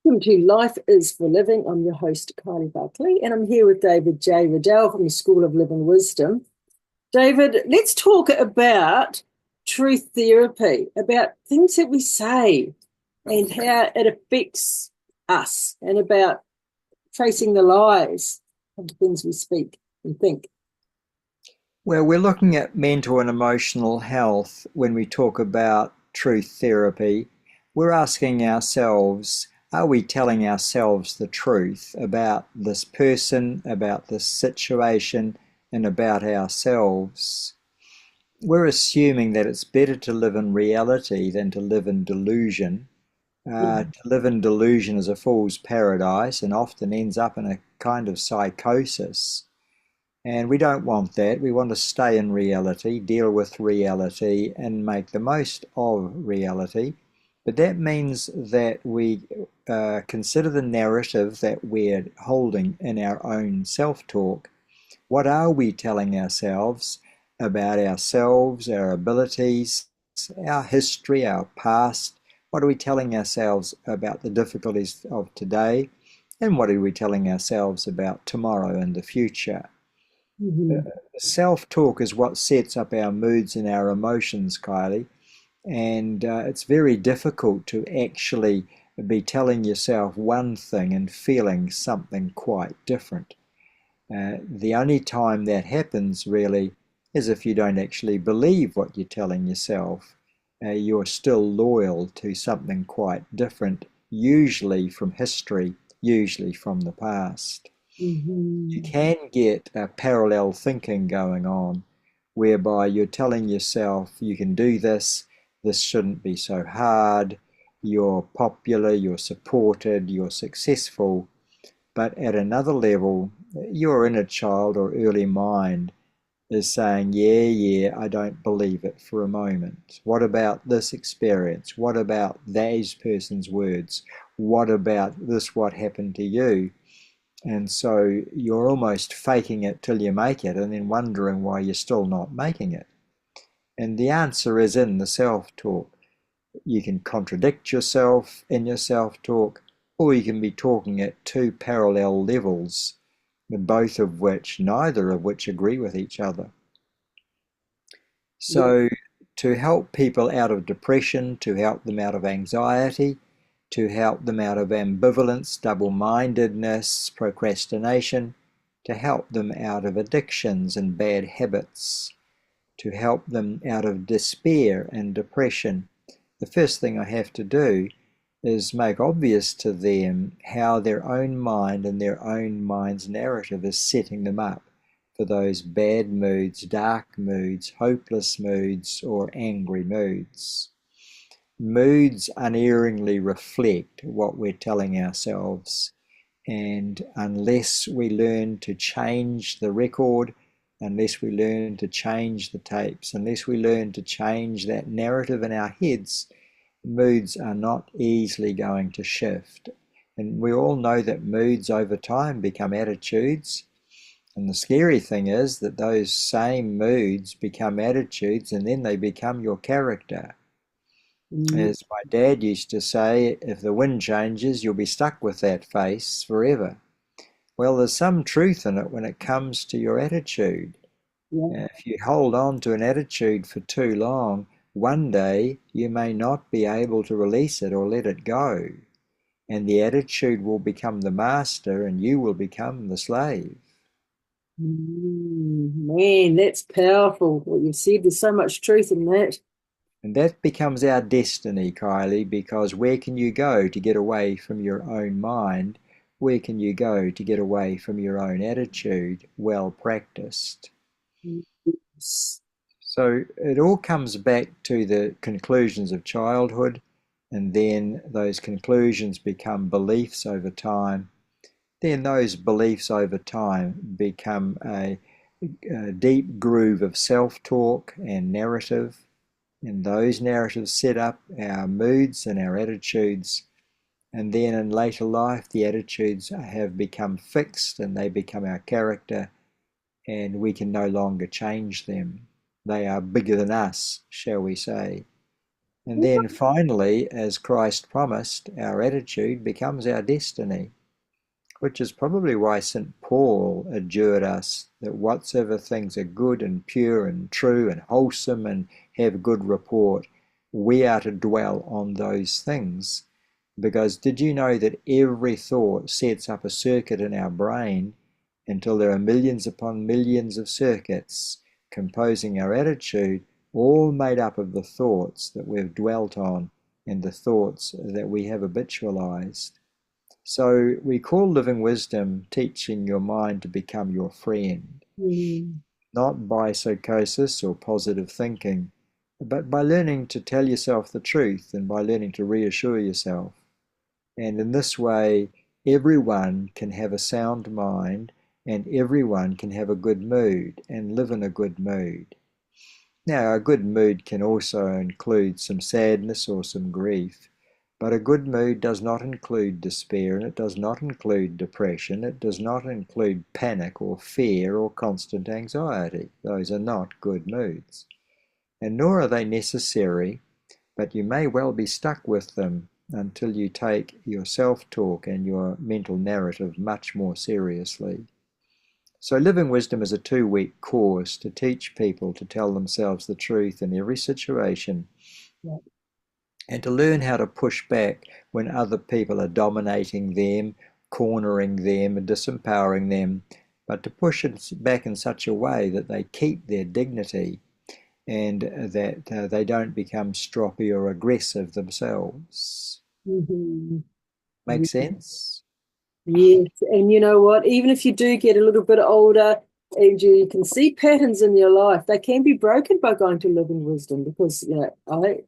Welcome to Life is for Living. I'm your host, Kylee Buckley, and I'm here with David J. Riddell from the School of Living Wisdom. David, let's talk about truth therapy, about things that we say and how it affects us, and about tracing the lies of the things we speak and think. Well, we're looking at mental and emotional health when we talk about truth therapy. We're asking ourselves, are we telling ourselves the truth about this person, about this situation, and about ourselves? We're assuming that it's better to live in reality than to live in delusion. To live in delusion is a fool's paradise and often ends up in a kind of psychosis. And we don't want that. We want to stay in reality, deal with reality, and make the most of reality. But that means that we consider the narrative that we're holding in our own self-talk. What are we telling ourselves about ourselves, our abilities, our history, our past? What are we telling ourselves about the difficulties of today? And what are we telling ourselves about tomorrow and the future? Mm-hmm. Self-talk is what sets up our moods and our emotions, Kylie, and it's very difficult to actually be telling yourself one thing and feeling something quite different. The only time that happens really is if you don't actually believe what you're telling yourself. You're still loyal to something quite different, usually from history, usually from the past. You Mm-hmm. can get a parallel thinking going on whereby you're telling yourself you can do this, this shouldn't be so hard, you're popular, you're supported, you're successful. But at another level, your inner child or early mind is saying, yeah, I don't believe it for a moment. What about this experience? What about that person's words? What about this, what happened to you? And so you're almost faking it till you make it and then wondering why you're still not making it. And the answer is in the self-talk. You can contradict yourself in your self-talk, or you can be talking at two parallel levels, neither of which agree with each other. Yeah. So to help people out of depression, to help them out of anxiety, to help them out of ambivalence, double-mindedness, procrastination, to help them out of addictions and bad habits, to help them out of despair and depression. The first thing I have to do is make obvious to them how their own mind and their own mind's narrative is setting them up for those bad moods, dark moods, hopeless moods, or angry moods. Moods unerringly reflect what we're telling ourselves, and unless we learn to change the record, unless we learn to change the tapes, unless we learn to change that narrative in our heads, moods are not easily going to shift. And we all know that moods over time become attitudes. And the scary thing is that those same moods become attitudes and then they become your character. Mm. As my dad used to say, if the wind changes, you'll be stuck with that face forever. Well, there's some truth in it when it comes to your attitude. Yeah. If you hold on to an attitude for too long, one day you may not be able to release it or let it go. And the attitude will become the master and you will become the slave. Man, that's powerful. What you've said, there's so much truth in that. And that becomes our destiny, Kylie, because where can you go to get away from your own mind? Where can you go to get away from your own attitude, well practiced? Yes. So it all comes back to the conclusions of childhood, and then those conclusions become beliefs over time. Then those beliefs over time become a deep groove of self-talk and narrative, and those narratives set up our moods and our attitudes. And then in later life, the attitudes have become fixed and they become our character, and we can no longer change them. They are bigger than us, shall we say. And then finally, as Christ promised, our attitude becomes our destiny, which is probably why St. Paul adjured us that whatsoever things are good and pure and true and wholesome and have good report, we are to dwell on those things. Because did you know that every thought sets up a circuit in our brain until there are millions upon millions of circuits composing our attitude, all made up of the thoughts that we've dwelt on and the thoughts that we have habitualized. So we call living wisdom teaching your mind to become your friend, not by psychosis or positive thinking, but by learning to tell yourself the truth and by learning to reassure yourself. And in this way, everyone can have a sound mind and everyone can have a good mood and live in a good mood. Now, a good mood can also include some sadness or some grief, but a good mood does not include despair, and it does not include depression, it does not include panic or fear or constant anxiety. Those are not good moods. And nor are they necessary, but you may well be stuck with them until you take your self-talk and your mental narrative much more seriously. So living wisdom is a 2-week course to teach people to tell themselves the truth in every situation, and to learn how to push back when other people are dominating them, cornering them and disempowering them, but to push it back in such a way that they keep their dignity and that they don't become stroppy or aggressive themselves. Make sense? Yes, and you know what? Even if you do get a little bit older and you can see patterns in your life, they can be broken by going to living wisdom because I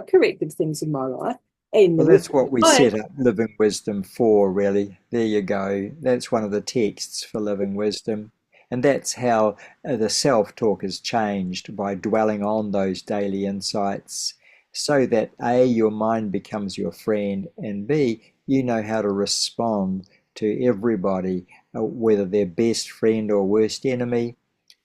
corrected things in my life. And Well, that's what we set up Living Wisdom for, really. There you go. That's one of the texts for Living Wisdom. And that's how the self-talk is changed by dwelling on those daily insights so that A, your mind becomes your friend, and B, you know how to respond to everybody, whether they're best friend or worst enemy,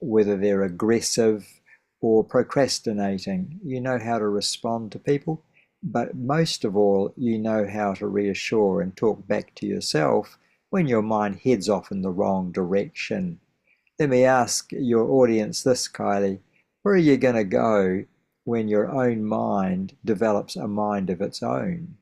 whether they're aggressive or procrastinating. You know how to respond to people, but most of all, you know how to reassure and talk back to yourself when your mind heads off in the wrong direction. Let me ask your audience this, Kylie. Where are you going to go when your own mind develops a mind of its own?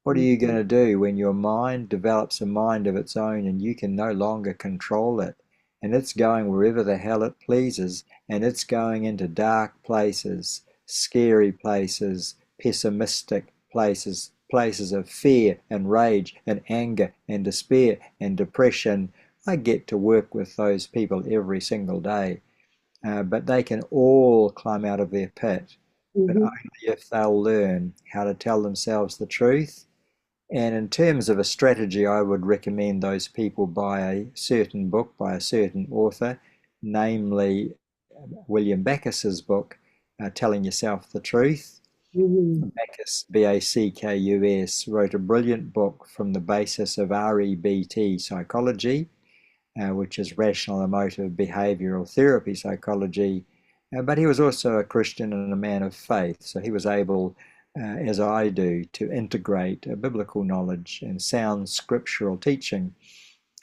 What are you going to do when your mind develops a mind of its own and you can no longer control it? And it's going wherever the hell it pleases, and it's going into dark places, scary places, pessimistic places, places of fear and rage and anger and despair and depression. I get to work with those people every single day, but they can all climb out of their pit, but only if they'll learn how to tell themselves the truth. And in terms of a strategy, I would recommend those people buy a certain book by a certain author, namely William Backus's book, Telling Yourself the Truth. Backus, B-A-C-K-U-S, wrote a brilliant book from the basis of REBT psychology, which is rational emotive behavioral therapy psychology, but he was also a Christian and a man of faith, so he was able, as I do, to integrate biblical knowledge and sound scriptural teaching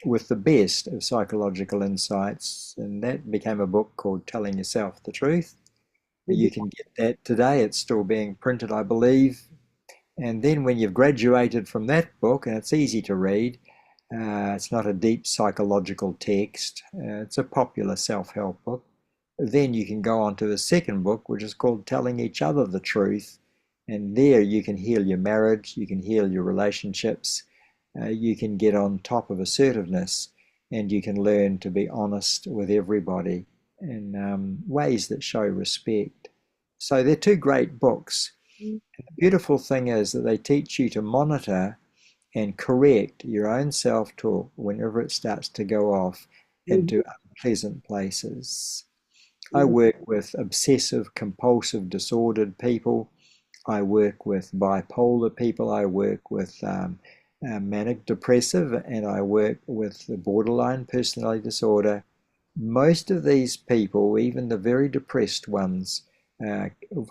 with the best of psychological insights, and that became a book called Telling Yourself the Truth. You can get that today. It's still being printed, I believe. And then when you've graduated from that book, and it's easy to read, it's not a deep psychological text, it's a popular self-help book, then you can go on to the second book, which is called Telling Each Other the Truth. And there you can heal your marriage, you can heal your relationships, you can get on top of assertiveness, and you can learn to be honest with everybody in ways that show respect. So they're 2 great books. And the beautiful thing is that they teach you to monitor and correct your own self-talk whenever it starts to go off into unpleasant places. I work with obsessive compulsive disordered people. I work with bipolar people. I work with manic depressive, and I work with the borderline personality disorder. Most of these people, even the very depressed ones, uh,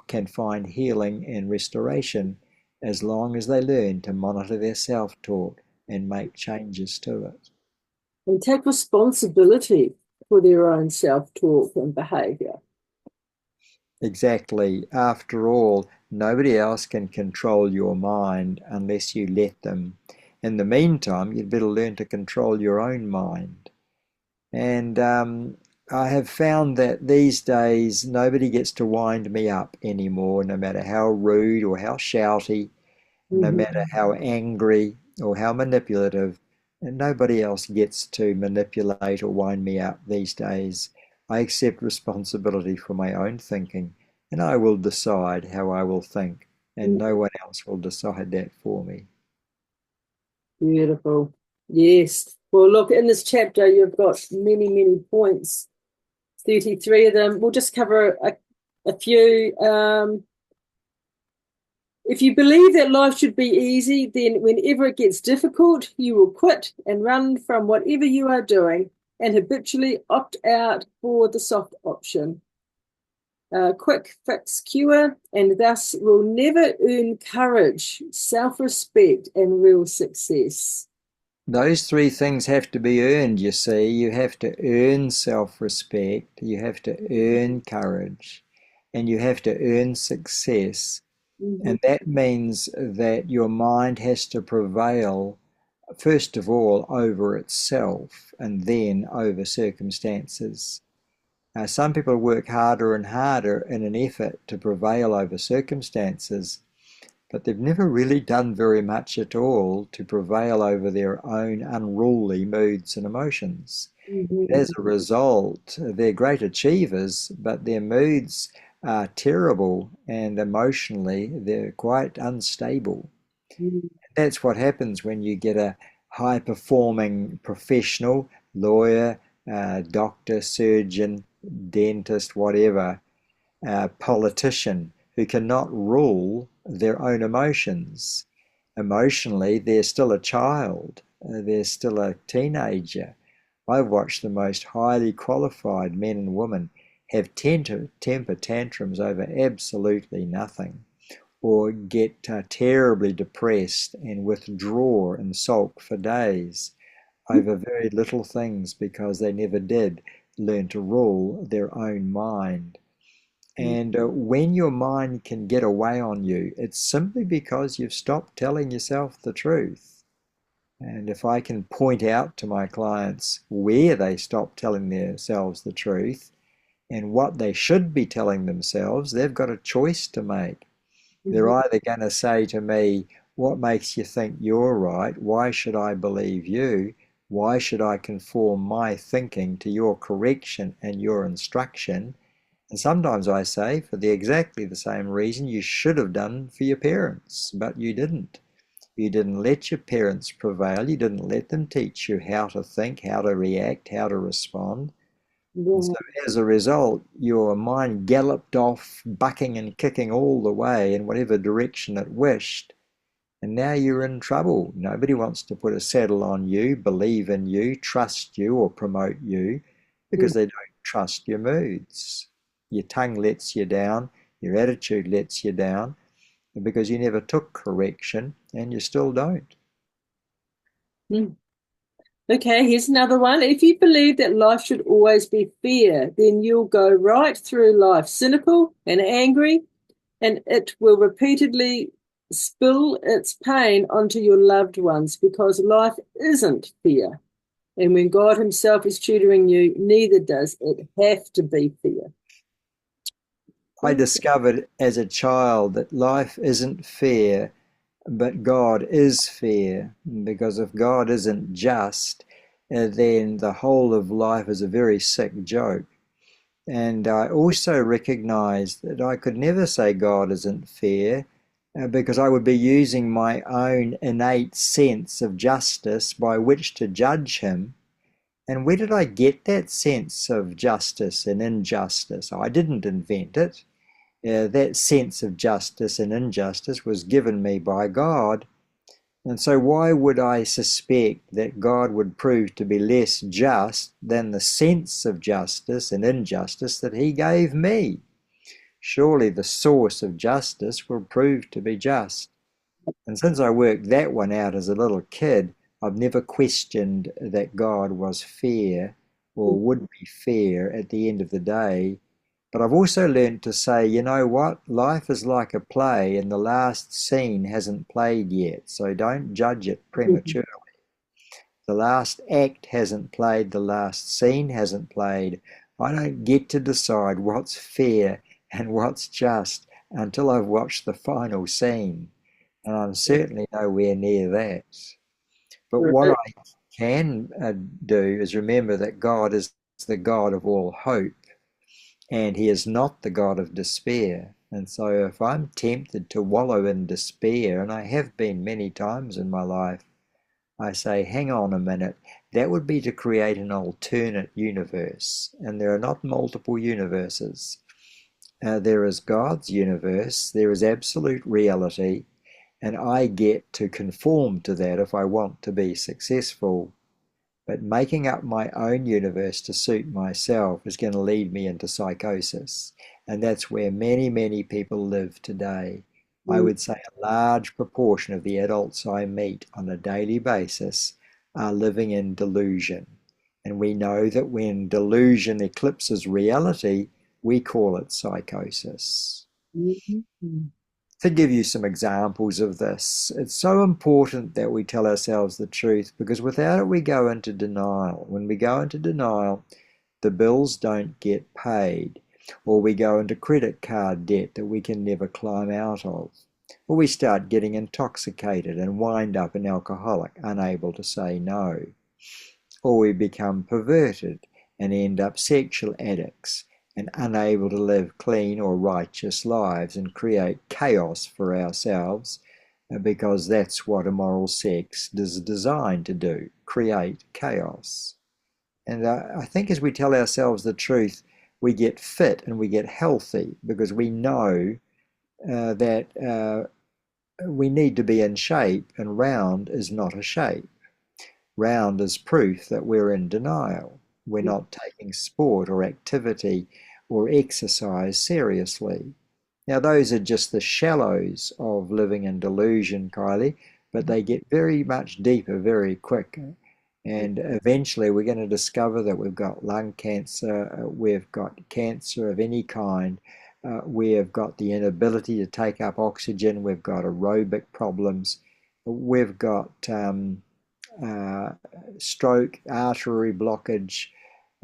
can find healing and restoration as long as they learn to monitor their self-talk and make changes to it. And take responsibility for their own self-talk and behaviour. Exactly. After all, nobody else can control your mind unless you let them. In the meantime, you'd better learn to control your own mind. And I have found that these days nobody gets to wind me up anymore, no matter how rude or how shouty, no matter how angry or how manipulative. And nobody else gets to manipulate or wind me up these days. I accept responsibility for my own thinking, and I will decide how I will think, and no one else will decide that for me. Beautiful. Yes. Well, look, in this chapter, you've got many, many points, 33 of them. We'll just cover a few. If you believe that life should be easy, then whenever it gets difficult, you will quit and run from whatever you are doing and habitually opt out for the soft option. Quick fix cure, and thus will never earn courage, self-respect, and real success. Those three things have to be earned, you see. You have to earn self-respect, you have to earn courage, and you have to earn success. And that means that your mind has to prevail, first of all, over itself and then over circumstances. Some people work harder and harder in an effort to prevail over circumstances, but they've never really done very much at all to prevail over their own unruly moods and emotions. As a result, they're great achievers, but their moods are terrible, and emotionally they're quite unstable. That's what happens when you get a high-performing professional, lawyer, doctor, surgeon, dentist, whatever, politician who cannot rule their own emotions. Emotionally, they're still a child, they're still a teenager. I've watched the most highly qualified men and women have temper tantrums over absolutely nothing, or get terribly depressed and withdraw and sulk for days over very little things because they never did learn to rule their own mind. And when your mind can get away on you, it's simply because you've stopped telling yourself the truth. And if I can point out to my clients where they stop telling themselves the truth and what they should be telling themselves, they've got a choice to make. They're either going to say to me, what makes you think you're right? Why should I believe you? Why should I conform my thinking to your correction and your instruction? And sometimes I say, for exactly the same reason you should have done for your parents, but you didn't. You didn't let your parents prevail. You didn't let them teach you how to think, how to react, how to respond. And so as a result, your mind galloped off, bucking and kicking all the way in whatever direction it wished. And now you're in trouble. Nobody wants to put a saddle on you, believe in you, trust you, or promote you because they don't trust your moods. Your tongue lets you down, your attitude lets you down, because you never took correction and you still don't. Okay, here's another one. If you believe that life should always be fair, then you'll go right through life cynical and angry, and it will repeatedly spill its pain onto your loved ones because life isn't fair. And when God himself is tutoring you, neither does it have to be fair. I discovered as a child that life isn't fair, but God is fair, because if God isn't just, then the whole of life is a very sick joke. And I also recognized that I could never say God isn't fair, because I would be using my own innate sense of justice by which to judge him. And where did I get that sense of justice and injustice? I didn't invent it. That sense of justice and injustice was given me by God. And so why would I suspect that God would prove to be less just than the sense of justice and injustice that he gave me? surely the source of justice will prove to be just. And since I worked that one out as a little kid, I've never questioned that God was fair or would be fair at the end of the day. But I've also learned to say, you know what? Life is like a play and the last scene hasn't played yet. So don't judge it prematurely. The last act hasn't played, the last scene hasn't played. I don't get to decide what's fair and what's just until I've watched the final scene. And I'm certainly nowhere near that. But what I can do is remember that God is the God of all hope, and He is not the God of despair. And so if I'm tempted to wallow in despair, and I have been many times in my life, I say, hang on a minute, that would be to create an alternate universe. And there are not multiple universes. There is God's universe, there is absolute reality, and I get to conform to that if I want to be successful. But making up my own universe to suit myself is going to lead me into psychosis. And that's where many, many people live today. I would say a large proportion of the adults I meet on a daily basis are living in delusion. And we know that when delusion eclipses reality, we call it psychosis. Mm-hmm. To give you some examples of this, it's so important that we tell ourselves the truth, because without it we go into denial. When we go into denial, the bills don't get paid, or we go into credit card debt that we can never climb out of, or we start getting intoxicated and wind up an alcoholic, unable to say no, or we become perverted and end up sexual addicts and unable to live clean or righteous lives and create chaos for ourselves, because that's what immoral sex is designed to do, create chaos. And I think as we tell ourselves the truth, we get fit and we get healthy, because we know that we need to be in shape, and round is not a shape. Round is proof that we're in denial. We're not taking sport or activity or exercise seriously. Now, those are just the shallows of living in delusion, Kylie, but they get very much deeper very quick. And eventually we're going to discover that we've got lung cancer, we've got cancer of any kind, we've got the inability to take up oxygen, we've got aerobic problems, we've got stroke, artery blockage,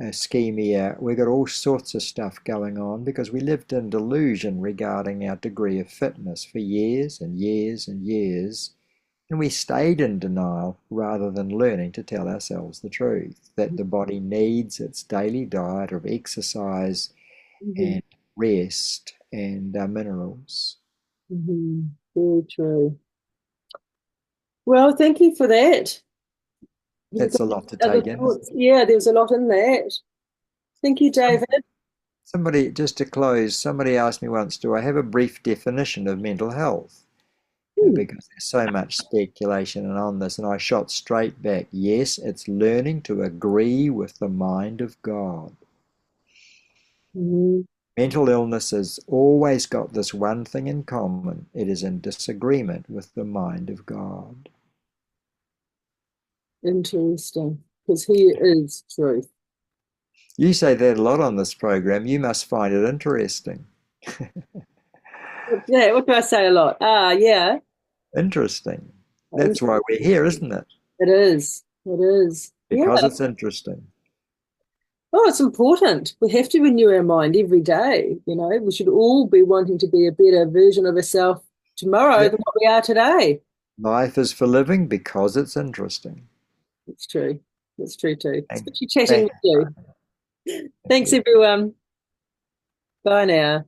ischemia. We've got all sorts of stuff going on because we lived in delusion regarding our degree of fitness for years and years and years. And we stayed in denial rather than learning to tell ourselves the truth, that the body needs its daily diet of exercise and rest and minerals. Very true. Well, thank you for that. That's a lot to Other take in. thoughts? Yeah, there's a lot in that. Thank you, David. Somebody, just to close, somebody asked me once, do I have a brief definition of mental health? Because there's so much speculation on this, and I shot straight back. Yes, it's learning to agree with the mind of God. Mental illness has always got this one thing in common. It is in disagreement with the mind of God. Interesting, because He is truth. You say that a lot on this program. You must find it interesting. Yeah, what do I say a lot? Yeah. Interesting. That's why we're here, isn't it? It is. It is. Because Yeah. it's interesting. Oh, it's important. We have to renew our mind every day. You know, we should all be wanting to be a better version of ourselves tomorrow than what we are today. Life is for living because it's interesting. It's true. It's true too. Thank, Especially chatting thank with you. you. Thank Thanks, you. everyone. Bye now.